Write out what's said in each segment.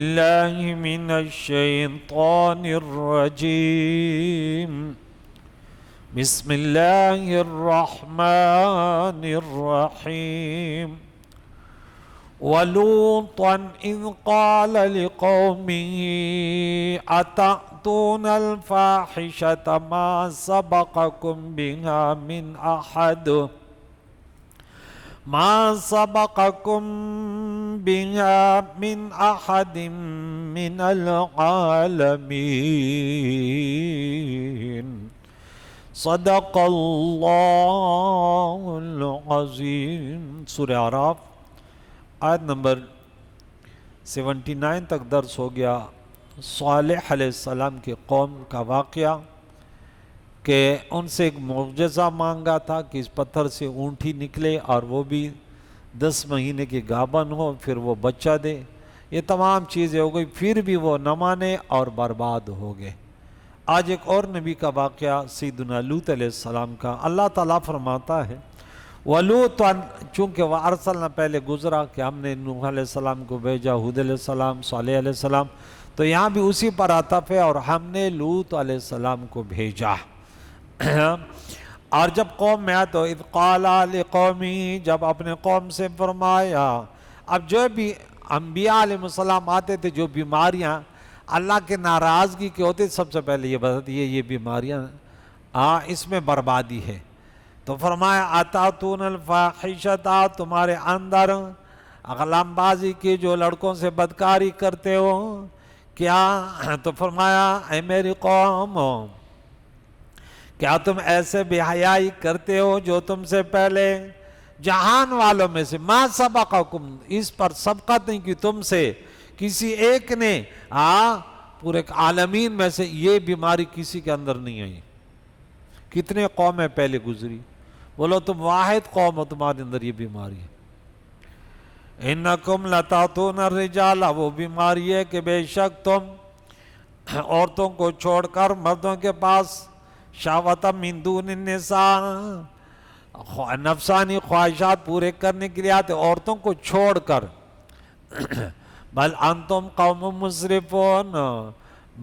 الله من الشيطان الرجيم. بسم الله الرحمن الرحيم. ولوطا إذ قال لقومه أتأتون الفاحشة ما سبقكم بها من أحد من العالمين. صدق اللہ العظیم. سورہ اعراف آیت نمبر 79 تک درس ہو گیا. صالح علیہ السلام کی قوم کا واقعہ کہ ان سے ایک معجزہ مانگا تھا کہ اس پتھر سے اونٹی نکلے اور وہ بھی 10 مہینے کی گابن ہو، پھر وہ بچہ دے. یہ تمام چیزیں ہو گئی، پھر بھی وہ نہ مانے اور برباد ہو گئے. آج ایک اور نبی کا واقعہ سیدنا لوط علیہ السلام کا. اللہ تعالیٰ فرماتا ہے وَلُوطًا، چونکہ وہ ارسلنا پہلے گزرا کہ ہم نے نوح علیہ السلام کو بھیجا، ہود علیہ السلام، صالح علیہ السلام، تو یہاں بھی اسی پر عطف ہے، اور ہم نے لوط علیہ السلام کو بھیجا. اور جب قوم میں آیا تو اذ قال لقومی، جب اپنے قوم سے فرمایا. اب جو بھی انبیاء علیہ السلام آتے تھے، جو بیماریاں اللہ کے ناراضگی کے ہوتے، سب سے پہلے یہ بتاتی ہے یہ بیماریاں اس میں بربادی ہے. تو فرمایا اتاتون الفاحشۃ، تمہارے اندر اغلام بازی کی جو لڑکوں سے بدکاری کرتے ہو کیا. تو فرمایا اے میری قوم، کیا تم ایسے بے حیائی کرتے ہو جو تم سے پہلے جہان والوں میں سے ما سبقکم، اس پر سبقت نہیں کی تم سے کسی ایک نے، پورے عالمین میں سے یہ بیماری کسی کے اندر نہیں آئی. کتنے قومیں پہلے گزری، بولو تم واحد قوم ہو تمہارے اندر یہ بیماری ہے. انکم لتاتون الرجال، وہ بیماری ہے کہ بے شک تم عورتوں کو چھوڑ کر مردوں کے پاس شہوۃ من دون النساء، نفسانی خواہشات پورے کرنے کے لیے آتے عورتوں کو چھوڑ کر. بل انتم قوم مسرفون،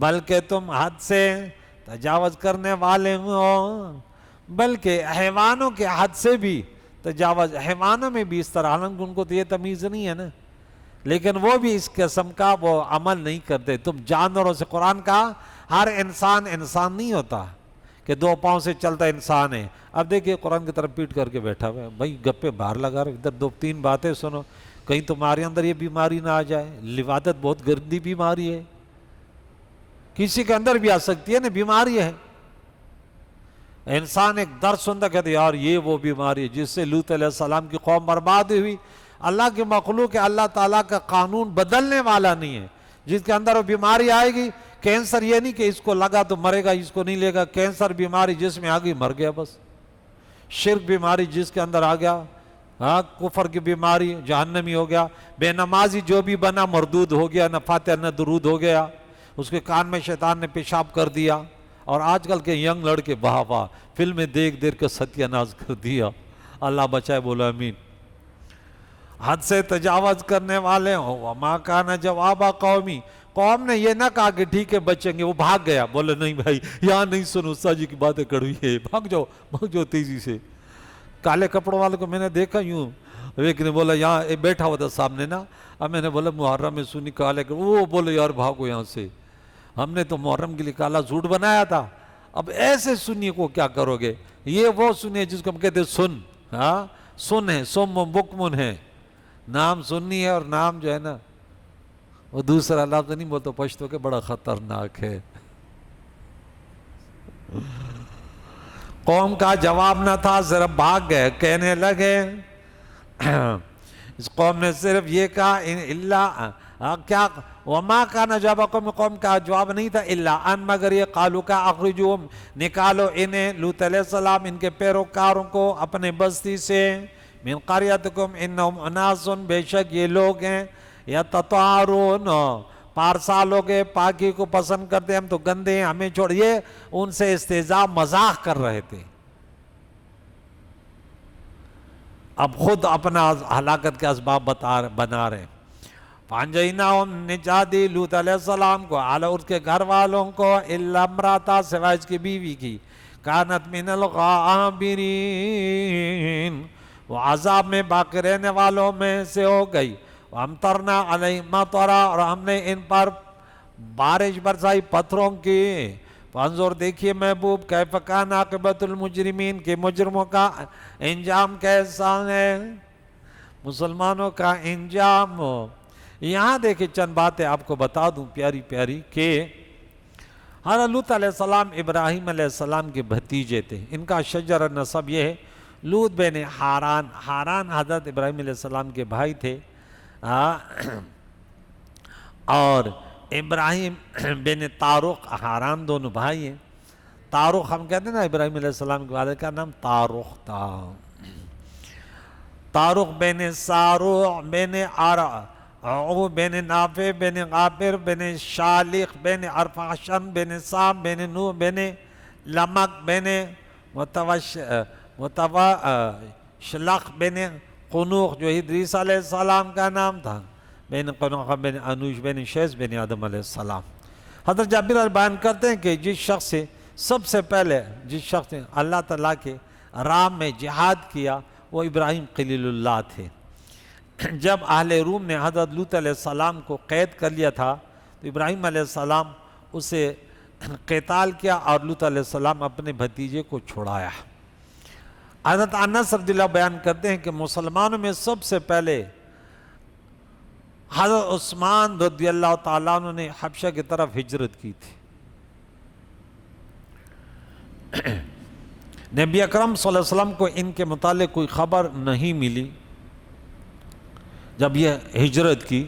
بلکہ تم حد سے تجاوز کرنے والے ہو. بلکہ حیوانوں کے حد سے بھی تجاوز، حیوانوں میں بھی اس طرح، حالانکہ ان کو تو یہ تمیز نہیں ہے نا، لیکن وہ بھی اس قسم کا وہ عمل نہیں کرتے. تم جانوروں سے، قرآن کا ہر انسان انسان نہیں ہوتا کہ 2 پاؤں سے چلتا انسان ہے. اب دیکھیے قرآن کی طرف پیٹ کر کے بیٹھا ہوا ہے، بھائی گپے باہر لگا رہے، ادھر 2-3 باتیں سنو، کہیں تمہارے اندر یہ بیماری نہ آ جائے. لواطت بہت گندی بیماری ہے، کسی کے اندر بھی آ سکتی ہے نا، بیماری ہے. انسان ایک درد سنتا کہتے یار یہ وہ بیماری ہے جس سے لوط علیہ السلام کی قوم برباد ہوئی. اللہ کی مخلوق ہے، اللہ تعالیٰ کا قانون بدلنے والا نہیں ہے. جس کے اندر وہ بیماری آئے گی، کینسر یہ نہیں کہ اس کو لگا تو مرے گا، اس کو نہیں لے گا. کینسر بیماری جس میں آ گئی مر گیا بس. شرک بیماری جس کے اندر آ گیا، کفر کی بیماری جہنمی ہو گیا. بے نمازی جو بھی بنا مردود ہو گیا، نہ فاتحہ نہ درود ہو گیا، اس کے کان میں شیطان نے پیشاب کر دیا. اور آج کل کے ینگ لڑکے واہ واہ فلمیں دیکھ کے ستیہ ناز کر دیا. اللہ بچائے، بولو امین. حد سے تجاوز کرنے والے ہو. وما کان جواب قومی، قوم نے یہ نہ کہا کہ ٹھیک ہے بچیں گے، وہ بھاگ گیا. بولے نہیں بھائی یہاں نہیں سنو، استاد جی کی باتیں کڑوی ہے، بھاگ جاؤ تیزی سے. کالے کپڑوں والے کو میں نے دیکھا یوں، ایک نے بولا یہاں بیٹھا ہوا تھا سامنے نا، اب میں نے بولا محرم میں سنی کالے، وہ بولے یار بھاگو یہاں سے، ہم نے تو محرم کے لیے کالا سوٹ بنایا تھا. اب ایسے سنی کو کیا کرو گے؟ یہ وہ سنی ہے جس کو ہم کہتے سن، سن ہے، سم بکمن ہے، نام سنی ہے، اور نام جو ہے نا وہ دوسرا لفظ نہیں بولتا پشتو کے، بڑا خطرناک ہے. قوم کا جواب نہ تھا، صرف بھاگ گئے. کہنے لگے اس قوم نے صرف یہ کہا اللہ کیا، وما کان جواب قوم کا جواب نہیں تھا الا ان، مگر یہ قالوا کا اخرجوہم، نکالو انہیں، لوط علیہ السلام ان کے پیروکاروں کو اپنے بستی سے، من قریتکم انہم اناس، بے شک یہ لوگ ہیں، یتطہرون پارسا لوگ ہیں، پاکی کو پسند کرتے، ہم تو گندے ہیں ہمیں چھوڑیے. ان سے استہزاء مزاح کر رہے تھے. اب خود اپنا ہلاکت کے اسباب بنا رہے ہیں. فانجیناہم نجات دی لوط علیہ السلام کو اعلی اس کے گھر والوں کو الا امرأتہ سوائے اس کی بیوی کی کانت من الغابرین وہ عذاب میں باقی رہنے والوں میں سے ہو گئی وامطرنا علیہم مطرا اور ہم نے ان پر بارش برسائی پتھروں کی فانظر دیکھیے محبوب کیف کان عاقبۃ المجرمین کہ مجرموں کا انجام کیسا ہے مسلمانوں کا انجام یہاں دیکھیں چند باتیں آپ کو بتا دوں پیاری پیاری کہ حضرت لوط علیہ السلام ابراہیم علیہ السلام کے بھتیجے تھے ان کا شجر نسب یہ ہے لوط بن حاران حاران حضرت ابراہیم علیہ السلام کے بھائی تھے اور ابراہیم بن طارق حاران دونوں بھائی ہیں طارق ہم کہتے ہیں نا ابراہیم علیہ السلام کے والد کا نام طارق تھا طارق بن ساروع بن عرع بن نافع بن غابر بن شالق بن ارفاشن بن سام بن نوح بن لمک بن متوشلق بن قنوخ جو ادریس علیہ السلام کا نام تھا بن قنوخ بن انوش بن شیس بن آدم علیہ السلام حضرت جابر بیان کرتے ہیں کہ جس شخص سے سب سے پہلے جس شخص نے اللہ تعالیٰ کے راہ میں جہاد کیا وہ ابراہیم خلیل اللہ تھے جب اہل روم نے حضرت لوط علیہ السلام کو قید کر لیا تھا تو ابراہیم علیہ السلام اسے قتال کیا اور لوط علیہ السلام اپنے بھتیجے کو چھڑایا حضرت انس رضی اللہ بیان کرتے ہیں کہ مسلمانوں میں سب سے پہلے حضرت عثمان رضی اللہ تعالیٰ عنہ نے حبشہ کی طرف ہجرت کی تھی نبی اکرم صلی اللہ علیہ وسلم کو ان کے متعلق کوئی خبر نہیں ملی جب یہ ہجرت کی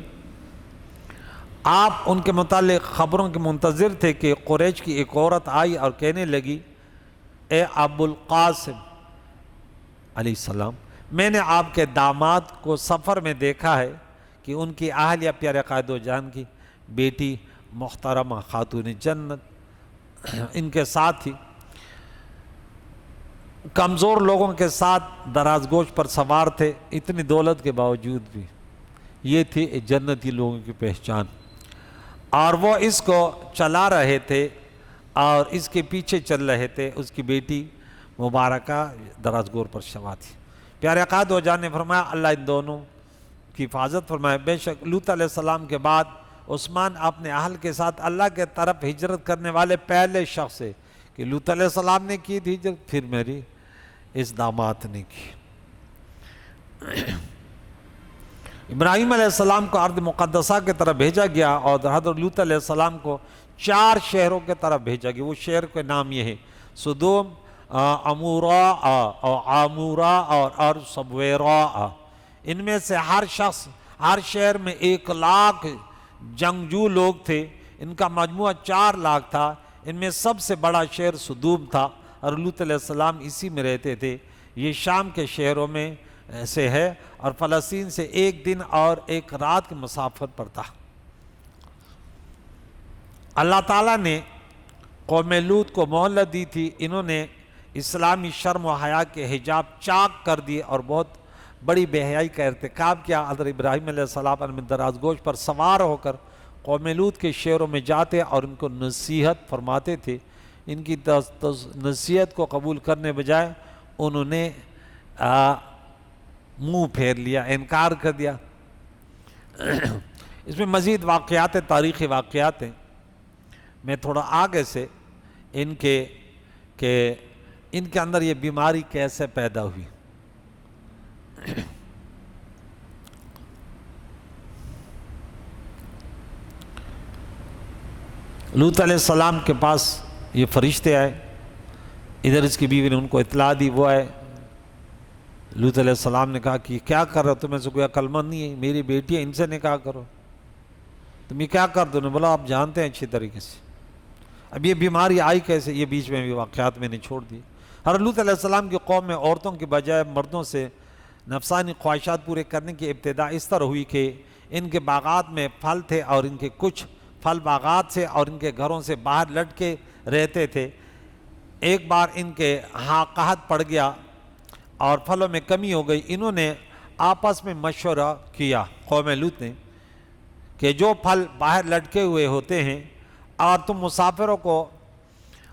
آپ ان کے متعلق خبروں کے منتظر تھے کہ قریش کی ایک عورت آئی اور کہنے لگی اے ابو القاسم علیہ السلام میں نے آپ کے داماد کو سفر میں دیکھا ہے کہ ان کی اہلیہ پیارے قائد و جان کی بیٹی محترمہ خاتون جنت ان کے ساتھ تھی کمزور لوگوں کے ساتھ دراز گوش پر سوار تھے اتنی دولت کے باوجود بھی یہ تھی جنتی لوگوں کی پہچان اور وہ اس کو چلا رہے تھے اور اس کے پیچھے چل رہے تھے اس کی بیٹی مبارکہ دراز گور پر سوار تھی پیارے قائد و جان نے فرمایا اللہ ان دونوں کی حفاظت فرمائے بے شک لوط علیہ السلام کے بعد عثمان اپنے اہل کے ساتھ اللہ کے طرف ہجرت کرنے والے پہلے شخص ہے کہ لوط علیہ السلام نے کی تھی ہجرت پھر میری اس داماد نے کی ابراہیم علیہ السلام کو ارض مقدسہ کی طرف بھیجا گیا اور حضرت لوط علیہ السلام کو 4 شہروں کی طرف بھیجا گیا وہ شہر کے نام یہ ہے سدوم عمورا اور سبویرا ان میں سے ہر شہر میں 1,00,000 جنگجو لوگ تھے ان کا مجموعہ 4 لاکھ تھا ان میں سب سے بڑا شہر سدوم تھا اور لوط علیہ السلام اسی میں رہتے تھے یہ شام کے شہروں میں سے ہے اور فلسطین سے 1 دن اور 1 رات کی مسافت پر تھا اللہ تعالیٰ نے قوم لوط کو مہلت دی تھی انہوں نے اسلامی شرم و حیا کے حجاب چاک کر دیے اور بہت بڑی بے حیائی کا ارتکاب کیا حضرت ابراہیم علیہ السلام میں دراز گوش پر سوار ہو کر قوم لوط کے شہروں میں جاتے اور ان کو نصیحت فرماتے تھے ان کی نصیحت کو قبول کرنے بجائے انہوں نے منہ پھیر لیا انکار کر دیا اس میں مزید واقعات تاریخی واقعات ہیں میں تھوڑا آگے سے ان کے اندر یہ بیماری کیسے پیدا ہوئی لوط علیہ السلام کے پاس یہ فرشتے آئے ادھر اس کی بیوی نے ان کو اطلاع دی وہ آئے لوط علیہ السلام نے کہا کہ کیا کر رہے ہو تمہیں سے کوئی عقل مند نہیں ہے میری بیٹی ہے ان سے نکاح کرو تم یہ کیا کر دو نے بولا آپ جانتے ہیں اچھی طریقے سے اب یہ بیماری آئی کیسے یہ بیچ میں بھی واقعات میں نے چھوڑ دی حضرت لوط علیہ السلام کی قوم میں عورتوں کی بجائے مردوں سے نفسانی خواہشات پورے کرنے کی ابتدا اس طرح ہوئی کہ ان کے باغات میں پھل تھے اور ان کے کچھ پھل باغات سے اور ان کے گھروں سے باہر لٹکے رہتے تھے ایک بار ان کے ہاں قحط پڑ گیا اور پھلوں میں کمی ہو گئی انہوں نے آپس میں مشورہ کیا قوم لوط نے کہ جو پھل باہر لٹکے ہوئے ہوتے ہیں اور تم مسافروں کو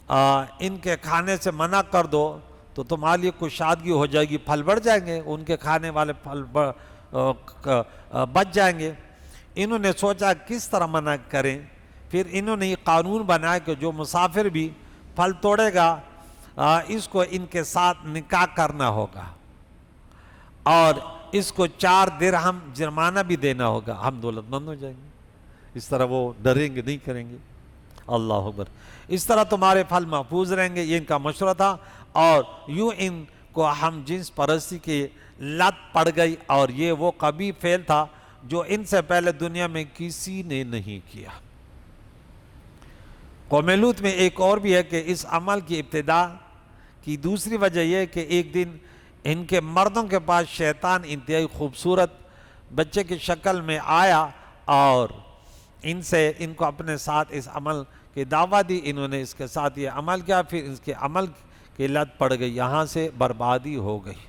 ان کے کھانے سے منع کر دو تو تمہارے لیے کشادگی ہو جائے گی، پھل بڑھ جائیں گے، ان کے کھانے والے پھل بچ جائیں گے۔ انہوں نے سوچا کس طرح منع کریں، پھر انہوں نے یہ قانون بنایا کہ جو مسافر بھی پھل توڑے گا اس کو ان کے ساتھ نکاح کرنا ہوگا اور اس کو 4 درہم جرمانہ بھی دینا ہوگا، ہم دولت مند ہو جائیں گے۔ اس طرح وہ ڈریں گے، نہیں کریں گے۔ اللہ اکبر۔ اس طرح تمہارے پھل محفوظ رہیں گے، یہ ان کا مشورہ تھا، اور یوں ان کو ہم جنس پرستی کی لت پڑ گئی، اور یہ وہ قبیح فعل تھا جو ان سے پہلے دنیا میں کسی نے نہیں کیا۔ قوم لوط میں ایک اور بھی ہے کہ اس عمل کی ابتدا کی دوسری وجہ یہ ہے کہ ایک دن ان کے مردوں کے پاس شیطان انتہائی خوبصورت بچے کی شکل میں آیا اور ان کو اپنے ساتھ اس عمل کی دعوت دی۔ انہوں نے اس کے ساتھ یہ عمل کیا، پھر اس کے عمل کی لت پڑ گئی، یہاں سے بربادی ہو گئی۔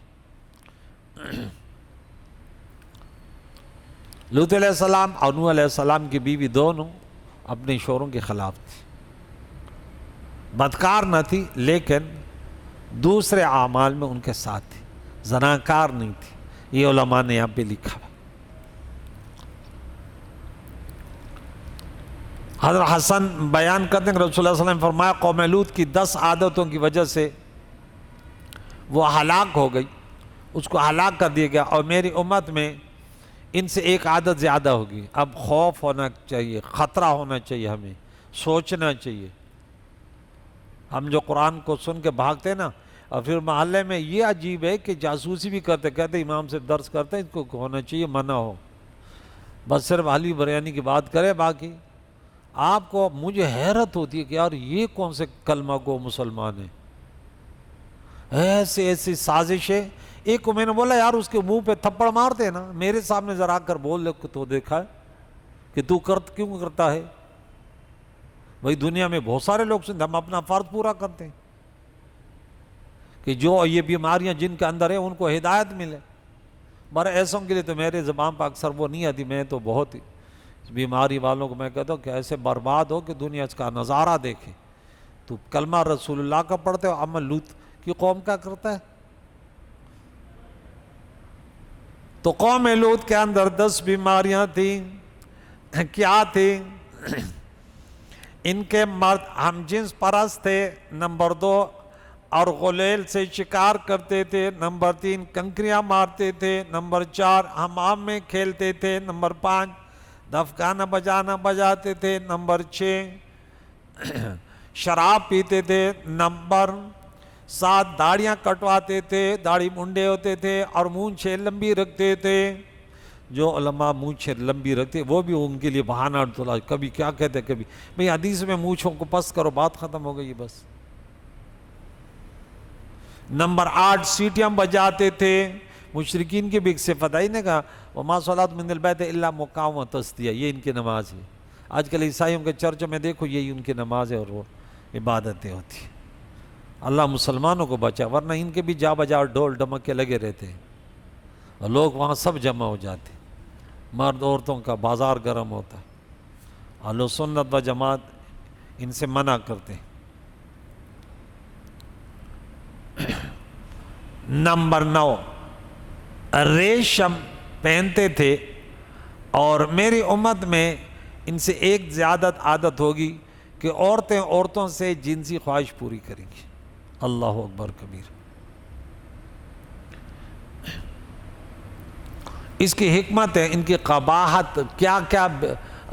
لوط علیہ السلام اور نوح علیہ السلام کی بیوی دونوں اپنے شوہروں کے خلاف تھی، بدکار نہ تھی لیکن دوسرے اعمال میں ان کے ساتھ تھی، زناکار نہیں تھی۔ یہ علماء نے یہاں پہ لکھا ہے۔ حضرت حسن بیان کرتے ہیں کہ رسول اللہ صلی اللہ علیہ وسلم نے فرمایا قوم لوط کی 10 عادتوں کی وجہ سے وہ ہلاک ہو گئی، اس کو ہلاک کر دیا گیا، اور میری امت میں ان سے ایک عادت زیادہ ہوگی۔ اب خوف ہونا چاہیے، خطرہ ہونا چاہیے، ہمیں سوچنا چاہیے۔ ہم جو قرآن کو سن کے بھاگتے نا، اور پھر محلے میں یہ عجیب ہے کہ جاسوسی بھی کہتے امام سے درس کرتے ہیں، اس کو ہونا چاہیے منع ہو، بس صرف حالی بریانی کی بات کرے۔ باقی آپ کو مجھے حیرت ہوتی ہے کہ یار یہ کون سے کلمہ گو مسلمان ہیں، ایسی سازشیں۔ ایک کو میں نے بولا یار اس کے منہ پہ تھپڑ مارتے نا، میرے سامنے ذرا آ کر بول لے تو دیکھا ہے کہ تو کیوں کرتا ہے؟ بھائی دنیا میں بہت سارے لوگ سنتے، ہم اپنا فرض پورا کرتے ہیں کہ جو یہ بیماریاں جن کے اندر ہیں ان کو ہدایت ملے، مگر ایسوں کے لیے تو میرے زبان پر اکثر وہ نہیں آتی۔ میں تو بہت ہی بیماری والوں کو میں کہتا ہوں کہ ایسے برباد ہو کہ دنیا اس کا نظارہ دیکھے۔ تو کلمہ رسول اللہ کا پڑھتے ہو، عمل لوط کی قوم کا کرتا ہے۔ تو قوم لوط کے اندر 10 بیماریاں تھیں۔ کیا تھیں؟ ان کے مرد ہم جنس پرست تھے، نمبر 2، اور غلیل سے شکار کرتے تھے، نمبر 3، کنکریاں مارتے تھے، نمبر 4، حمام میں کھیلتے تھے، نمبر 5، دف گانا بجانا بجاتے تھے، نمبر 6، شراب پیتے تھے، نمبر 7، داڑیاں کٹواتے تھے، داڑھی منڈے ہوتے تھے اور مونچھیں لمبی رکھتے تھے۔ جو علماء مونچھیں لمبی رکھتے وہ بھی ان کے لیے بہانہ ڈھونڈتے، کبھی کیا کہتے کبھی بھئی حدیث میں مونچھوں کو پس کرو، بات ختم ہو گئی بس۔ نمبر 8، سیٹیاں بجاتے تھے۔ مشرکین کی بھی ایک صفت ہے، نے کہا وَمَا صَلَاتُ مِنَ الْبَيْتِ إِلَّا مُقَامٌ وَتَصْدِيَةٌ، یہ ان کی نماز ہے۔ آج کل عیسائیوں کے چرچوں میں دیکھو یہی ان کی نماز ہے اور وہ عبادتیں ہوتی ہیں۔ اللہ مسلمانوں کو بچا، ورنہ ان کے بھی جا بجا ڈول ڈمکے لگے رہتے ہیں اور لوگ وہاں سب جمع ہو جاتے ہیں، مرد عورتوں کا بازار گرم ہوتا ہے۔ اہل سنت و جماعت ان سے منع کرتے ہیں۔ نمبر 9، ریشم پہنتے تھے، اور میری امت میں ان سے ایک زیادہ عادت ہوگی کہ عورتوں سے جنسی خواہش پوری کریں گی۔ اللہ اکبر کبیر۔ اس کی حکمت ہے، ان کی قباحت کیا کیا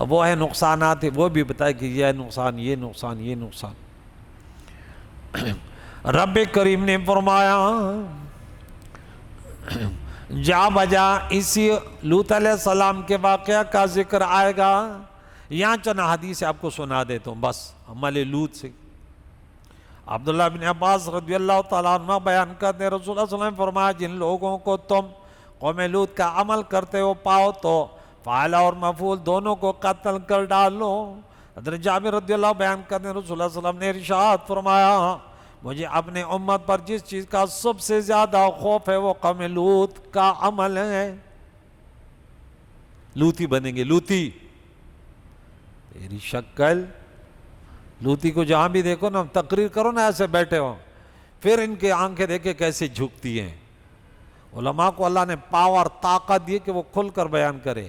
وہ ہے، نقصانات ہے وہ بھی بتائے کہ یہ نقصان، یہ نقصان، یہ نقصان۔ رب کریم نے فرمایا جا بجا اسی لوط علیہ السلام کے واقعہ کا ذکر آئے گا۔ یہاں چند حدیث آپ کو سنا دیتا ہوں بس عمل لوط سے۔ عبداللہ بن عباس رضی اللہ تعالیٰ عنہ بیان کرتے ہیں رسول اللہ صلی اللہ علیہ وسلم فرمایا جن لوگوں کو تم قوم لوط کا عمل کرتے ہو پاؤ تو فاعل اور مفعول دونوں کو قتل کر ڈالو۔ حضرت جابر رضی اللہ بیان کرتے ہیں رسول اللہ صلی اللہ علیہ وسلم نے ارشاد فرمایا مجھے اپنے امت پر جس چیز کا سب سے زیادہ خوف ہے وہ قوم لوط کا عمل ہے۔ لوطی بنیں گے، لوطی میری شکل لوتی کو جہاں بھی دیکھو نا، تقریر کرو نا ایسے بیٹھے ہو، پھر ان کے آنکھیں دیکھے کیسے جھکتی ہیں۔ علماء کو اللہ نے پاور طاقت دی کہ وہ کھل کر بیان کرے۔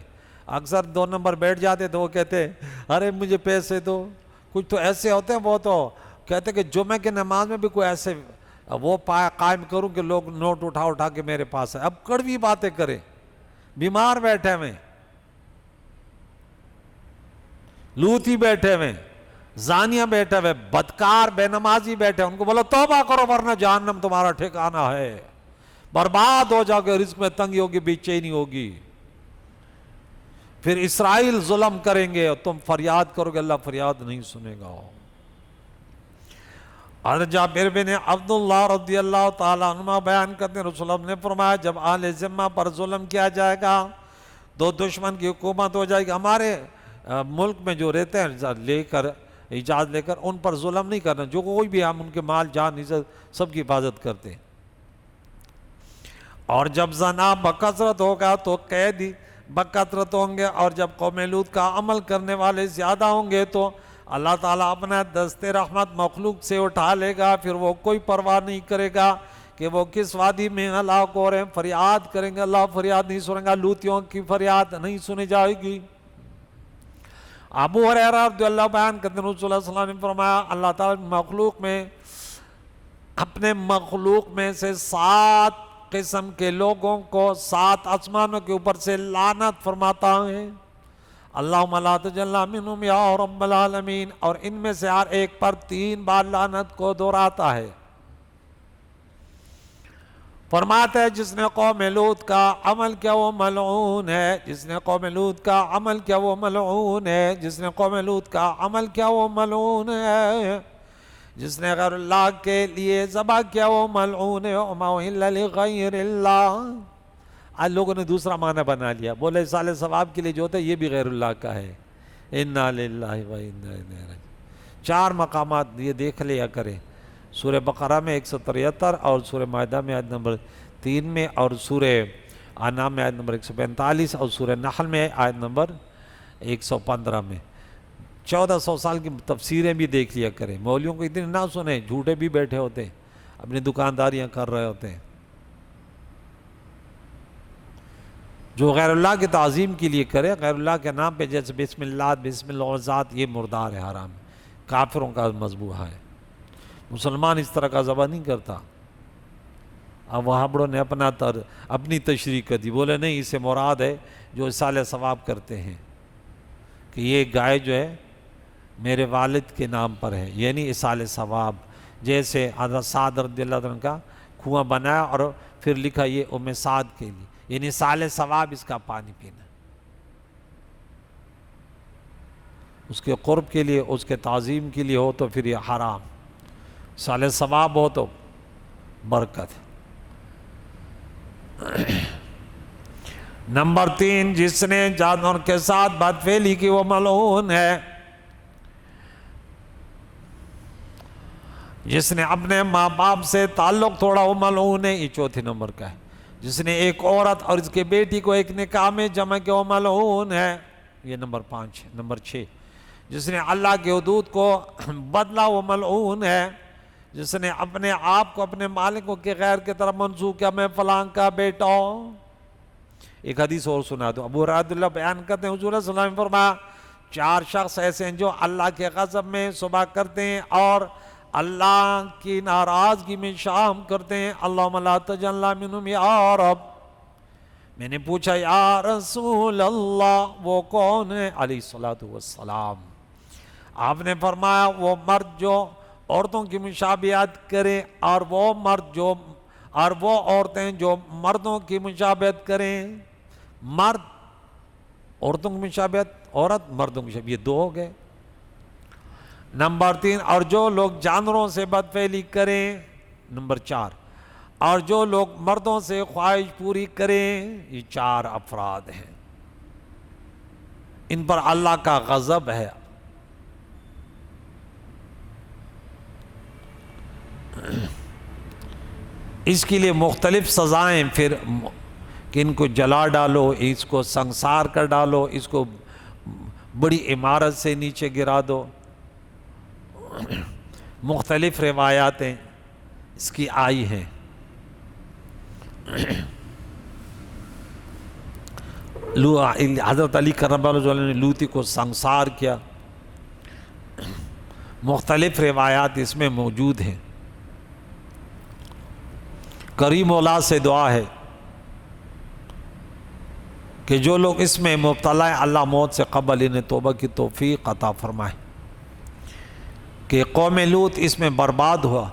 اکثر 2 نمبر بیٹھ جاتے تو وہ کہتے ارے مجھے پیسے دو۔ کچھ تو ایسے ہوتے ہیں، وہ تو کہتے کہ جمعہ کی نماز میں بھی کوئی ایسے وہ قائم کروں کہ لوگ نوٹ اٹھا اٹھا کے میرے پاس ہے۔ اب کڑوی باتیں کریں، بیمار بیٹھے ہوئے، لوتی بیٹھے ہوئے، زانیہ بیٹھے ہوئے، بدکار بے نمازی بیٹھے، ان کو بولو توبہ کرو ورنہ جہنم تمہارا ٹھکانہ ہے، برباد ہو جاؤ گے، رزق میں تنگی ہوگی، بے چینی ہوگی۔ پھر اسرائیل ظلم کریں گے اور تم فریاد کرو گے، اللہ فریاد نہیں سنے گا۔ اور جابر بن عبداللہ رضی اللہ تعالیٰ عنہ بیان کرتے ہیں، رسول اللہ نے فرمایا جب اہل ذمہ پر ظلم کیا جائے گا تو دشمن کی حکومت ہو جائے گی۔ ہمارے ملک میں جو رہتے ہیں لے کر اجازت لے کر ان پر ظلم نہیں کرنا، جو کوئی بھی ہم ان کے مال جان عزت سب کی حفاظت کرتے ہیں۔ اور جب زنا بکثرت ہوگا تو قیدی بکثرت ہوں گے، اور جب قوم لوط کا عمل کرنے والے زیادہ ہوں گے تو اللہ تعالیٰ اپنا دست رحمت مخلوق سے اٹھا لے گا، پھر وہ کوئی پرواہ نہیں کرے گا کہ وہ کس وادی میں ہلاک ہو رہے ہیں، فریاد کریں گے، اللہ فریاد نہیں سنے گا، لوتیوں کی فریاد نہیں سنی جائے گی۔ ابو ہریرہ رضی اللہ بیان کرتے ہیں، رسول اللہ صلی اللہ علیہ وسلم نے فرمایا اللہ تعالیٰ مخلوق میں اپنے مخلوق میں سے 7 قسم کے لوگوں کو 7 آسمانوں کے اوپر سے لعنت فرماتا ہے، اللہم لا تجعلنا منہم یا رب العالمین، اور ان میں سے ہر ایک پر 3 بار لعنت کو دہراتا ہے۔ فرماتا ہے جس نے قوم لوط کا عمل کیا وہ ملعون ہے، جس نے قوم لوط کا عمل کیا وہ ملعون ہے، جس نے قوم لوط کا عمل کیا وہ ملعون ہے، جس نے غیر اللہ کے لیے ذبح کیا وہ ملعون ہے، وما اہل لغیر اللہ۔ آج لوگوں نے دوسرا معنی بنا لیا، بولے سال ثواب کے لیے جو ہوتا ہے یہ بھی غیر اللہ کا ہے، انا للہ و انا الیہ راجعون۔ 4 مقامات یہ دیکھ لیا کریں، سورہ بقرہ میں 173 اور سورہ مائدہ میں آیت نمبر 3 میں، اور سورہ انعام میں آیت نمبر 145 اور سورہ نحل میں آیت نمبر 115 میں۔ 1400 سال کی تفسیریں بھی دیکھ لیا کریں، مولویوں کو اتنے نہ سنیں، جھوٹے بھی بیٹھے ہوتے ہیں، اپنی دکانداریاں کر رہے ہوتے ہیں۔ جو غیر اللہ کی تعظیم کے لیے کرے، غیر اللہ کے نام پہ، جیسے بسم اللہ، بسم اللہ العزات، یہ مردار ہے، حرام ہے، کافروں کا مذبوحہ ہے۔ مسلمان اس طرح کا ذبح نہیں کرتا۔ اب وہابڑوں نے اپنی تشریح کر دی، بولے نہیں اس سے مراد ہے جو اصال ثواب کرتے ہیں کہ یہ گائے جو ہے میرے والد کے نام پر ہے، یعنی اصال ثواب۔ جیسے حضرت سعد رضی اللہ عنہ کا کنواں بنایا اور پھر لکھا یہ ام سعد کے لیے، یعنی اصال ثواب اس کا پانی پینا، اس کے قرب کے لیے، اس کے تعظیم کے لیے ہو تو پھر یہ حرام، اصال ثواب ہو تو برکت۔ نمبر 3، جس نے جانور کے ساتھ بدفعلی کی وہ ملعون ہے۔ جس نے اپنے ماں باپ سے تعلق توڑا وہ ملعون ہے، یہ 4 نمبر کا ہے۔ جس نے ایک عورت اور اس کے بیٹی کو ایک نکاح میں جمع کیا وہ ملعون ہے، یہ نمبر 5۔ نمبر 6، جس نے اللہ کی حدود کو بدلا وہ ملعون ہے۔ جس نے اپنے آپ کو اپنے مالکوں کے غیر کی طرف منسوخ کیا، میں فلاں کا بیٹا ہوں۔ ایک حدیث اور سنا دو، ابو ہریرہ اللہ بیان کرتے ہیں حضور صلی اللہ علیہ وسلم نے فرمایا 4 شخص ایسے ہیں جو اللہ کے غضب میں صبح کرتے ہیں اور اللہ کی ناراضگی میں شام کرتے ہیں، اللہم لا تجعلنا منہم یا رب۔ میں نے پوچھا یا رسول اللہ وہ کون ہے علیہ السلام؟ آپ نے فرمایا وہ مرد جو عورتوں کی مشابہت کریں اور وہ عورتیں جو مردوں کی مشابہت کریں۔ مرد عورتوں کی مشابہت، عورت مردوں کی مشابہت، یہ 2 ہو گئے۔ نمبر 3، اور جو لوگ جانوروں سے بدفعلی کریں۔ نمبر 4، اور جو لوگ مردوں سے خواہش پوری کریں۔ یہ 4 افراد ہیں، ان پر اللہ کا غضب ہے۔ اس کے لیے مختلف سزائیں، پھر کہ ان کو جلا ڈالو، اس کو سنسار کر ڈالو، اس کو بڑی عمارت سے نیچے گرا دو. مختلف روایاتیں اس کی آئی ہیں. حضرت علی کرم اللہ وجہہ نے لوطی کو سنگسار کیا. مختلف روایات اس میں موجود ہیں. کریم مولا سے دعا ہے کہ جو لوگ اس میں مبتلا ہیں اللہ موت سے قبل انہیں توبہ کی توفیق عطا فرمائے. کہ قوم لوط اس میں برباد ہوا.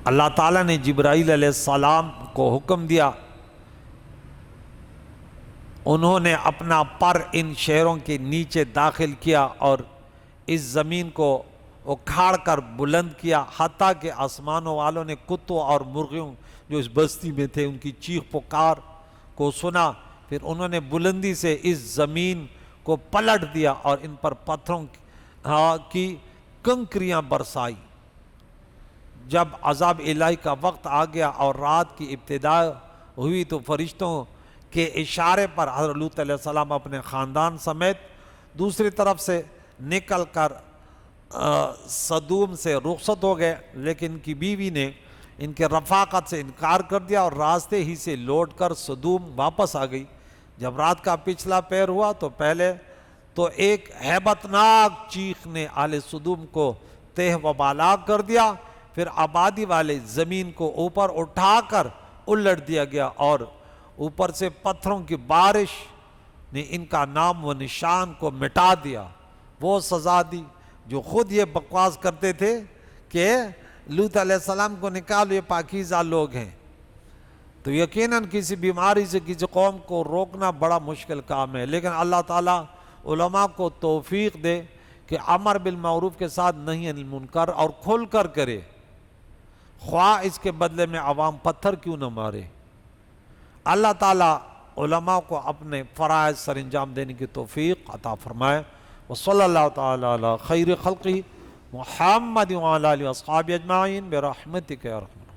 اللہ تعالیٰ نے جبرائیل علیہ السلام کو حکم دیا، انہوں نے اپنا پر ان شہروں کے نیچے داخل کیا اور اس زمین کو اکھاڑ کر بلند کیا، حتیٰ کہ آسمانوں والوں نے کتوں اور مرغیوں جو اس بستی میں تھے ان کی چیخ پکار کو سنا. پھر انہوں نے بلندی سے اس زمین کو پلٹ دیا اور ان پر پتھروں کی کنکریاں برسائی. جب عذاب الہی کا وقت آ گیا اور رات کی ابتدا ہوئی تو فرشتوں کے اشارے پر حضرت لوط علیہ السلام اپنے خاندان سمیت دوسری طرف سے نکل کر صدوم سے رخصت ہو گئے، لیکن ان کی بیوی نے ان کے رفاقت سے انکار کر دیا اور راستے ہی سے لوٹ کر صدوم واپس آ گئی. جب رات کا پچھلا پہر ہوا تو پہلے تو ایک ہیبتناک چیخ نے اہل صدوم کو تہ و بالا کر دیا، پھر آبادی والے زمین کو اوپر اٹھا کر الٹ دیا گیا اور اوپر سے پتھروں کی بارش نے ان کا نام و نشان کو مٹا دیا. وہ سزا دی جو خود یہ بکواس کرتے تھے کہ لوط علیہ السلام کو نکالو یہ پاکیزہ لوگ ہیں. تو یقیناً کسی بیماری سے کسی قوم کو روکنا بڑا مشکل کام ہے، لیکن اللہ تعالیٰ علماء کو توفیق دے کہ امر بالمعروف کے ساتھ نہی عن المنکر اور کھل کر کرے، خواہ اس کے بدلے میں عوام پتھر کیوں نہ مارے. اللہ تعالیٰ علماء کو اپنے فرائض سر انجام دینے کی توفیق عطا فرمائے. وصلی اللہ تعالیٰ علی خیر خلقہ محمد وعلی آلہ واصحابہ اجمعین برحمتک یا رحمت.